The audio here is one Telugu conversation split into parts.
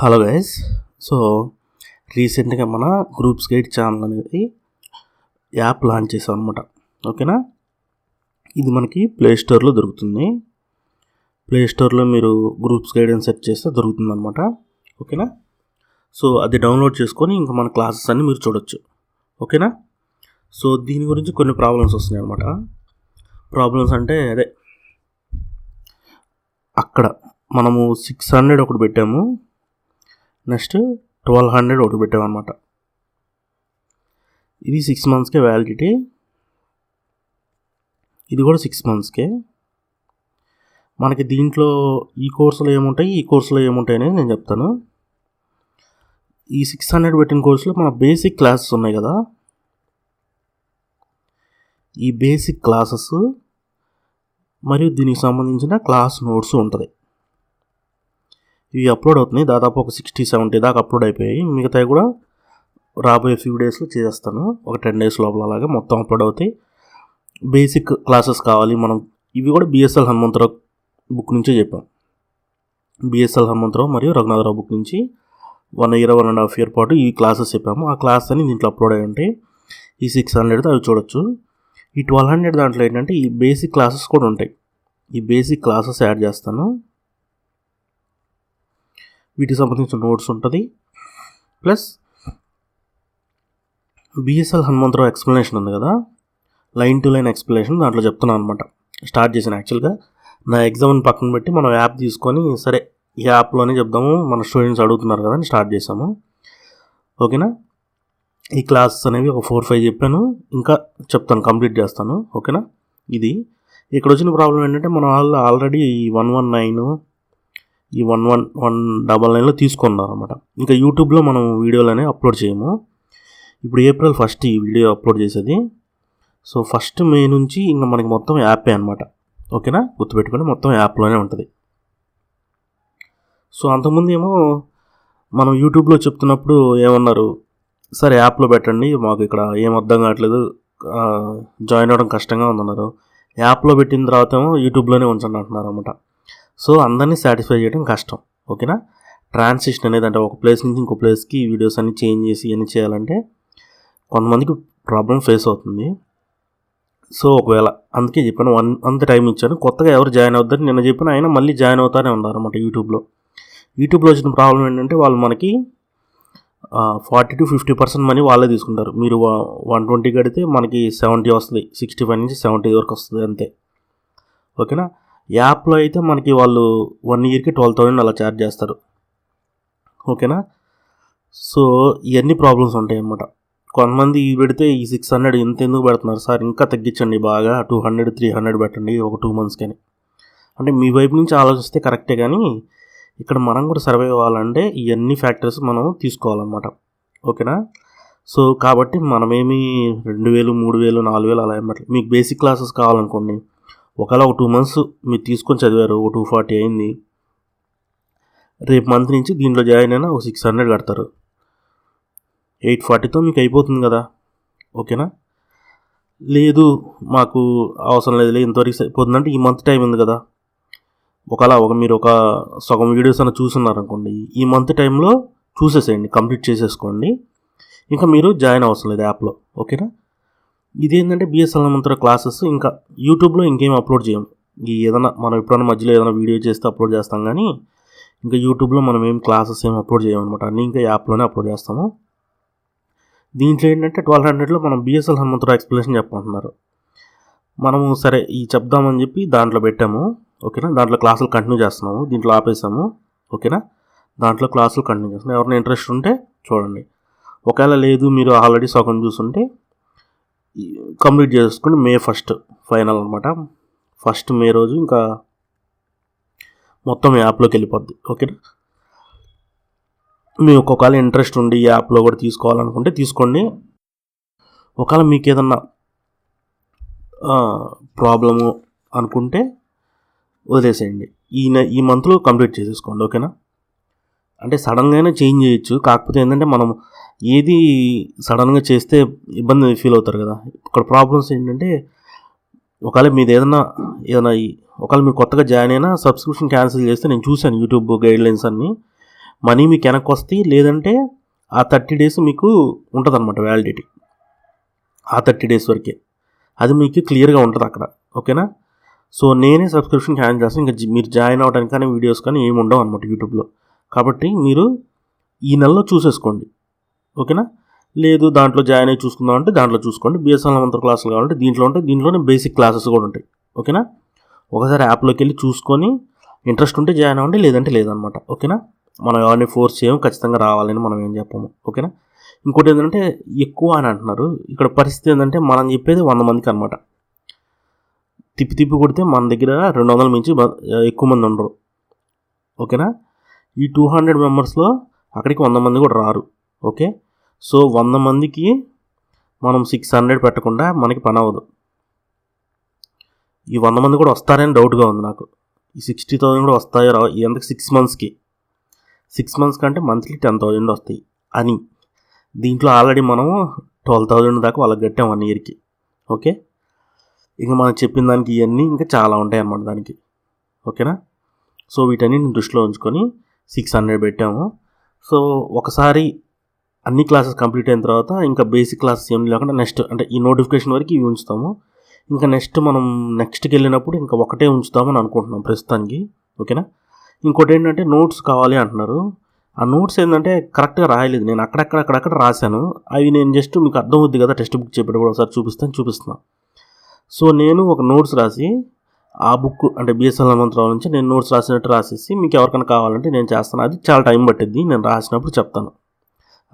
Hello guys. సో రీసెంట్గా మన గ్రూప్స్ గైడ్ ఛానల్ అనేది యాప్ లాంచ్ చేసాం అనమాట. ఓకేనా, ఇది మనకి ప్లేస్టోర్లో దొరుకుతుంది. ప్లేస్టోర్లో మీరు గ్రూప్స్ గైడ్ అని సెర్చ్ చేస్తే దొరుకుతుంది అనమాట. ఓకేనా, సో అది డౌన్లోడ్ చేసుకొని ఇంకా మన క్లాసెస్ అన్నీ మీరు చూడొచ్చు. ఓకేనా, సో దీని గురించి కొన్ని ప్రాబ్లమ్స్ వస్తున్నాయి అనమాట. ప్రాబ్లమ్స్ అంటే అదే అక్కడ మనము 600 ఒకటి పెట్టాము, నెక్స్ట్ 1200 ఒకటి పెట్టామన్నమాట. ఇది 6 monthsకే వ్యాలిడిటీ, ఇది కూడా 6 monthsకే. మనకి దీంట్లో ఈ కోర్సులో ఏముంటాయి అనేది నేను చెప్తాను. ఈ 600 పెట్టిన కోర్సులో మన బేసిక్ క్లాసెస్ ఉన్నాయి కదా, ఈ బేసిక్ క్లాసెస్ మరియు దీనికి సంబంధించిన క్లాస్ నోట్స్ ఉంటుంది. ఇవి అప్లోడ్ అవుతున్నాయి, దాదాపు ఒక 60-70 దాకా అప్లోడ్ అయిపోయాయి. మిగతాయి కూడా రాబోయే ఫ్యూ డేస్లో చేస్తాను, ఒక 10 days లోపల అలాగే మొత్తం అప్లోడ్ అవుతాయి. బేసిక్ క్లాసెస్ కావాలి మనం, ఇవి కూడా బిఎస్ఎల్ హనుమంతరావు బుక్ నుంచే చెప్పాం. బిఎస్ఎల్ హనుమంతరావు మరియు రఘునాథరావు బుక్ నుంచి 1 year 1.5 year పాటు ఈ క్లాసెస్ చెప్పాము. ఆ క్లాస్ అని దీంట్లో అప్లోడ్ అయ్యి ఉంటాయి. ఈ 600 అవి చూడొచ్చు. ఈ 1200 దాంట్లో ఏంటంటే ఈ బేసిక్ క్లాసెస్ కూడా ఉంటాయి. ఈ బేసిక్ క్లాసెస్ యాడ్ చేస్తాను, వీటికి సంబంధించిన నోట్స్ ఉంటుంది. ప్లస్ బిఎస్ఎల్ హనుమంతరావు ఎక్స్ప్లెనేషన్ ఉంది కదా, లైన్ టు లైన్ ఎక్స్ప్లెనేషన్, దాంట్లో చెప్తున్నాను అనమాట. స్టార్ట్ చేశాను యాక్చువల్గా నా ఎగ్జామ్ని పక్కన పెట్టి మనం యాప్ తీసుకొని సరే ఈ యాప్లోనే చెప్దాము, మన స్టూడెంట్స్ అడుగుతున్నారు కదా అని స్టార్ట్ చేసాము. ఓకేనా, ఈ క్లాసెస్ అనేవి ఒక 4-5 చెప్పాను, ఇంకా చెప్తాను, కంప్లీట్ చేస్తాను. ఓకేనా, ఇది ఇక్కడ వచ్చిన ప్రాబ్లం ఏంటంటే మన వాళ్ళు ఆల్రెడీ ఈ 119 ఈ 119లో తీసుకున్నారు అనమాట. ఇంకా యూట్యూబ్లో మనం వీడియోలు అనేవి అప్లోడ్ చేయము. ఇప్పుడు April 1st ఈ వీడియో అప్లోడ్ చేసేది. సో 1st May నుంచి ఇంకా మనకి మొత్తం యాపే అనమాట. ఓకేనా, గుర్తుపెట్టుకొని మొత్తం యాప్లోనే ఉంటుంది. సో అంతకుముందు ఏమో మనం యూట్యూబ్లో చెప్తున్నప్పుడు ఏమన్నారు, సరే యాప్లో పెట్టండి, మాకు ఇక్కడ ఏం అర్థం కావట్లేదు, జాయిన్ అవ్వడం కష్టంగా ఉందన్నారు. యాప్లో పెట్టిన తర్వాత ఏమో యూట్యూబ్లోనే ఉంచండి అంటున్నారు అనమాట. సో అందరినీ సాటిస్ఫై చేయడం కష్టం. ఓకేనా, ట్రాన్సిషన్ అనేది అంటే ఒక ప్లేస్ నుంచి ఇంకో ప్లేస్కి వీడియోస్ అన్ని చేంజ్ చేసి ఇవన్నీ చేయాలంటే కొంతమందికి ప్రాబ్లం ఫేస్ అవుతుంది. సో ఒకవేళ అందుకే చెప్పాను, 1 month టైం ఇచ్చాను. కొత్తగా ఎవరు జాయిన్ అవుతారని నిన్న చెప్పిన ఆయన మళ్ళీ జాయిన్ అవుతానే ఉన్నారు అనమాట. యూట్యూబ్లో వచ్చిన ప్రాబ్లం ఏంటంటే వాళ్ళు మనకి 40-50% మనీ వాళ్ళే తీసుకుంటారు. మీరు 120 కడితే మనకి 70 వస్తుంది, 65 నుంచి 70 వరకు వస్తుంది అంతే. ఓకేనా, యాప్లో అయితే మనకి వాళ్ళు 1 yearకి 12,000 అలా ఛార్జ్ చేస్తారు. ఓకేనా, సో ఇవన్నీ ప్రాబ్లమ్స్ ఉంటాయి అన్నమాట. కొంతమంది పెడితే ఈ 600 ఇంత ఎందుకు పెడుతున్నారు సార్, ఇంకా తగ్గించండి, బాగా 200-300 పెట్టండి ఒక 2 months కానీ. అంటే మీ వైపు నుంచి ఆలోచిస్తే కరెక్టే, కానీ ఇక్కడ మనం కూడా సర్వే అవ్వాలంటే ఇవన్నీ ఫ్యాక్టర్స్ మనం తీసుకోవాలన్నమాట. ఓకేనా, సో కాబట్టి మనమేమి 2,000, 3,000, 4,000 అలా ఏమట్లేదు. మీకు బేసిక్ క్లాసెస్ కావాలనుకోండి, ఒకవేళ ఒక 2 months మీరు తీసుకొని చదివారు, ఒక 240 అయింది, రేపు మంత్ నుంచి దీంట్లో జాయిన్ అయినా ఒక 600 కడతారు, 840తో మీకు అయిపోతుంది కదా. ఓకేనా, లేదు మాకు అవసరం లేదు, ఇంతవరకు సరిపోతుందంటే ఈ మంత్ టైం ఉంది కదా, మీరు ఒక సగం వీడియోస్ అన్న చూస్తున్నారనుకోండి, ఈ మంత్ టైంలో చూసేసేయండి, కంప్లీట్ చేసేసుకోండి, ఇంకా మీరు జాయిన్ అవసరం లేదు యాప్లో. ఓకేనా, ఇదేంటంటే బిఎస్ఎల్ హనుమంతరావు క్లాసెస్ ఇంకా యూట్యూబ్లో ఇంకేం అప్లోడ్ చేయం. ఈ ఏదైనా మనం ఎప్పుడైనా మధ్యలో ఏదైనా వీడియో చేస్తే అప్లోడ్ చేస్తాం, కానీ ఇంకా యూట్యూబ్లో మనం ఏం క్లాసెస్ ఏం అప్లోడ్ చేయమన్నమాట, అన్నీ ఇంకా యాప్లోనే అప్లోడ్ చేస్తాము. దీంట్లో ఏంటంటే 1200లో మనం బిఎస్ఎల్ హనుమంతరావు ఎక్స్ప్లెనేషన్ చెప్పమంటున్నారు. మనము సరే ఈ చెప్దామని చెప్పి దాంట్లో పెట్టాము. ఓకేనా, దాంట్లో క్లాసులు కంటిన్యూ చేస్తున్నాము, దీంట్లో ఆపేసాము. ఓకేనా, దాంట్లో క్లాసులు కంటిన్యూ చేస్తున్నాం. ఎవరైనా ఇంట్రెస్ట్ ఉంటే చూడండి. ఒకవేళ లేదు మీరు ఆల్రెడీ సగం చూస్తుంటే కంప్లీట్ చేసుకుని May 1st ఫైనల్ అనమాట. 1st May రోజు ఇంకా మొత్తం యాప్లోకి వెళ్ళిపోద్ది. ఓకేనా, మీకు ఒకవేళ ఇంట్రెస్ట్ ఉండి ఈ యాప్లో కూడా తీసుకోవాలనుకుంటే తీసుకోండి. ఒకవేళ మీకు ఏదన్నా ప్రాబ్లము అనుకుంటే వదిలేసేయండి, ఈ మంత్లో కంప్లీట్ చేసేసుకోండి. ఓకేనా, అంటే సడన్గానే చేంజ్ చేయొచ్చు, కాకపోతే ఏంటంటే మనం ఏది సడన్గా చేస్తే ఇబ్బంది ఫీల్ అవుతారు కదా. ఇక్కడ ప్రాబ్లమ్స్ ఏంటంటే ఒకవేళ మీది ఏదైనా ఒకవేళ మీరు కొత్తగా జాయిన్ అయినా సబ్స్క్రిప్షన్ క్యాన్సిల్ చేస్తే, నేను చూశాను యూట్యూబ్ గైడ్లైన్స్ అన్నీ, మనీ మీకు వెనక్కి వస్తాయి, లేదంటే ఆ 30 డేస్ మీకు ఉంటుంది అనమాట వ్యాలిడిటీ. ఆ 30 డేస్ వరకే అది మీకు క్లియర్గా ఉంటుంది అక్కడ. ఓకేనా. సో నేనే సబ్స్క్రిప్షన్ హ్యాండ్ చేస్తాను. ఇంకా మీరు జాయిన్ అవ్వడానికి కానీ వీడియోస్ కానీ ఏమి ఉండవు అనమాట యూట్యూబ్లో. కాబట్టి మీరు ఈ నెలలో చూసేసుకోండి. ఓకేనా. లేదు దాంట్లో జాయిన్ అయ్యి చూసుకుందాం అంటే దాంట్లో చూసుకోండి. బిఎస్ఎన్ఎల్ మంత్ర క్లాసులు కావాలంటే దీంట్లో ఉంటాయి. దీంట్లోనే బేసిక్ క్లాసెస్ కూడా ఉంటాయి. ఓకేనా. ఒకసారి యాప్లోకి వెళ్ళి చూసుకొని ఇంట్రెస్ట్ ఉంటే జాయిన్ అవ్వండి, లేదంటే లేదనమాట. ఓకేనా. మనం ఎవరిని ఫోర్స్ చేయము, ఖచ్చితంగా రావాలని మనం ఏం చెప్పము. ఓకేనా. ఇంకోటి ఏంటంటే ఎక్కువ అని అంటున్నారు. ఇక్కడ పరిస్థితి ఏంటంటే మనం చెప్పేది 100 మందికి అనమాట. తిప్పి కొడితే మన దగ్గర 200 మించి ఎక్కువ మంది ఉండరు. ఓకేనా. ఈ 200 మెంబర్స్లో అక్కడికి 100 మంది కూడా రారు. ఓకే. సో 100 మందికి మనం 600 పెట్టకుండా మనకి పని అవ్వదు. ఈ 100 మంది కూడా వస్తారని డౌట్గా ఉంది నాకు. ఈ 60,000 కూడా వస్తాయో రావు, ఎందుకు 6 మంత్స్కి 6 మంత్స్ కంటే మంత్లీ 10,000 వస్తాయి అని. దీంట్లో ఆల్రెడీ మనము 12,000 దాకా వాళ్ళకి కట్టాం 1 ఇయర్కి. ఓకే. ఇంకా మనం చెప్పిన దానికి ఇవన్నీ ఇంకా చాలా ఉంటాయి అన్నమాట దానికి. ఓకేనా. సో వీటన్నిటిని దృష్టిలో ఉంచుకొని 600 పెట్టాము. సో ఒకసారి అన్ని క్లాసెస్ కంప్లీట్ అయిన తర్వాత ఇంకా బేసిక్ క్లాసెస్ ఏం లేకుండా నెక్స్ట్ అంటే ఈ నోటిఫికేషన్ వరకు ఇవి ఉంచుతాము. ఇంకా మనం నెక్స్ట్కి వెళ్ళినప్పుడు ఇంకా ఒకటే ఉంచుతామని అనుకుంటున్నాం ప్రస్తుతానికి. ఓకేనా. ఇంకోటి ఏంటంటే నోట్స్ కావాలి అంటున్నారు. ఆ నోట్స్ ఏంటంటే కరెక్ట్గా రాయలేదు నేను, అక్కడక్కడ రాశాను. అవి నేను జస్ట్ మీకు అర్థం అవుద్ది కదా టెక్స్ట్ బుక్ చెప్పేటప్పుడు ఒకసారి చూపిస్తున్నాను. సో నేను ఒక నోట్స్ రాసి ఆ బుక్ అంటే బిఎస్ఎన్ఎల్ మంత్రాల నుంచి నేను నోట్స్ రాసినట్టు రాసేసి మీకు ఎవరికైనా కావాలంటే నేను చేస్తాను. అది చాలా టైం పట్టిద్ది, నేను రాసినప్పుడు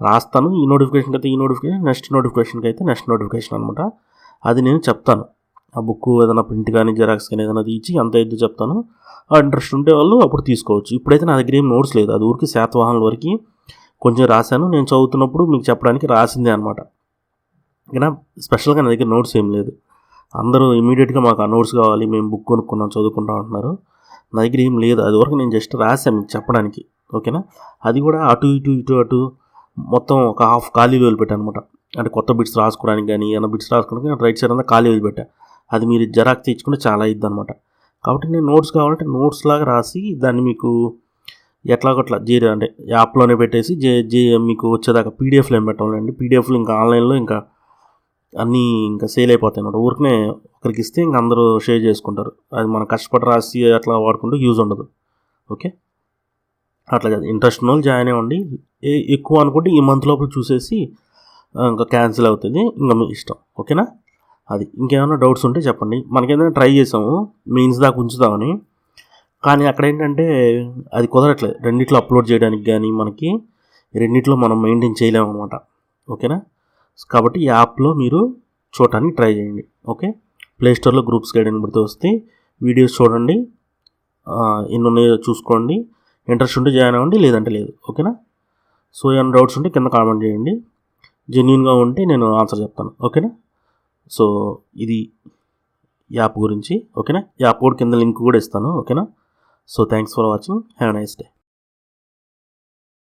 రాస్తాను. ఈ నోటిఫికేషన్కి అయితే ఈ నోటిఫికేషన్, నెక్స్ట్ నోటిఫికేషన్కి అయితే నెక్స్ట్ నోటిఫికేషన్ అనమాట. అది నేను చెప్తాను. ఆ బుక్ ఏదైనా ప్రింట్ కానీ జెరాక్స్ కానీ ఏదైనా తీసి అంత ఎద్దు చెప్తాను. ఆ ఇంట్రెస్ట్ ఉంటే వాళ్ళు అప్పుడు తీసుకోవచ్చు. ఇప్పుడైతే నా దగ్గర ఏం నోట్స్ లేదు. అది ఊరికి శాతవాహనాల వరకు కొంచెం రాశాను. నేను చదువుతున్నప్పుడు మీకు చెప్పడానికి రాసిందే అనమాట. ఇంకా స్పెషల్గా నా దగ్గర నోట్స్ ఏం లేదు. అందరూ ఇమీడియట్గా మాకు ఆ నోట్స్ కావాలి, మేము బుక్ కొనుక్కున్నాం చదువుకుంటాం అంటున్నారు. నా దగ్గర ఏం లేదు. అది వరకు నేను జస్ట్ రాశాను మీకు చెప్పడానికి. ఓకేనా. అది కూడా అటు మొత్తం ఒక హాఫ్ ఖాళీ వదిలిపెట్టాను అనమాట. అంటే కొత్త బిట్స్ రాసుకోవడానికి కానీ ఏమైనా బిట్స్ రాసుకోవడానికి రైట్ సైడ్ అంతా ఖాళీ వదిలిపెట్టా. అది మీరు జెరాక్స్ తెచ్చుకుంటే చాలా ఇద్ది అనమాట. కాబట్టి నేను నోట్స్ కావాలంటే నోట్స్ లాగా రాసి దాన్ని మీకు ఎట్లాగట్లా అంటే యాప్లోనే పెట్టేసి మీకు వచ్చేదాకా పీడిఎఫ్లో ఏం పెట్టాలండి. పీడిఎఫ్లు ఇంకా ఆన్లైన్లో ఇంకా అన్నీ ఇంకా సేల్ అయిపోతాయి అన్నమాట. ఊరికనే ఒకరికి ఇస్తే ఇంకా అందరూ షేర్ చేసుకుంటారు. అది మనం కష్టపడి రాసి అట్లా వాడుకుంటూ యూజ్ ఉండదు. ఓకే. అట్లా కాదు, ఇంట్రెస్ట్ ఉన్న వాళ్ళు జాయిన్ అవ్వండి. ఎక్కువ అనుకుంటే ఈ మంత్ లోపల చూసేసి ఇంకా క్యాన్సిల్ అవుతుంది, ఇంకా మీ ఇష్టం. ఓకేనా. అది ఇంకేమైనా డౌట్స్ ఉంటే చెప్పండి. మనకేదైనా ట్రై చేసాము మెయిన్స్ దాకా ఉంచుదామని, కానీ అక్కడ ఏంటంటే అది కుదరట్లేదు. రెండిట్లో అప్లోడ్ చేయడానికి కానీ మనకి రెండిట్లో మనం మెయింటైన్ చేయలేము అనమాట. ఓకేనా. కాబట్టి ఈ యాప్లో మీరు చూడటానికి ట్రై చేయండి. ఓకే. ప్లేస్టోర్లో గ్రూప్స్ గైడ్ అని పడితే వస్తే వీడియోస్ చూడండి, ఎన్ని ఉన్నాయో చూసుకోండి. ఇంట్రెస్ట్ ఉంటే జాయిన్ అవ్వండి, లేదంటే లేదు. ఓకేనా. సో ఏమైనా డౌట్స్ ఉంటే కింద కామెంట్ చేయండి. జెన్యూన్గా ఉంటే నేను ఆన్సర్ చెప్తాను. ఓకేనా. సో ఇది యాప్ గురించి. ఓకేనా. యాప్ కూడా కింద లింక్ కూడా ఇస్తాను. ఓకేనా. So thanks for watching. Have a nice day.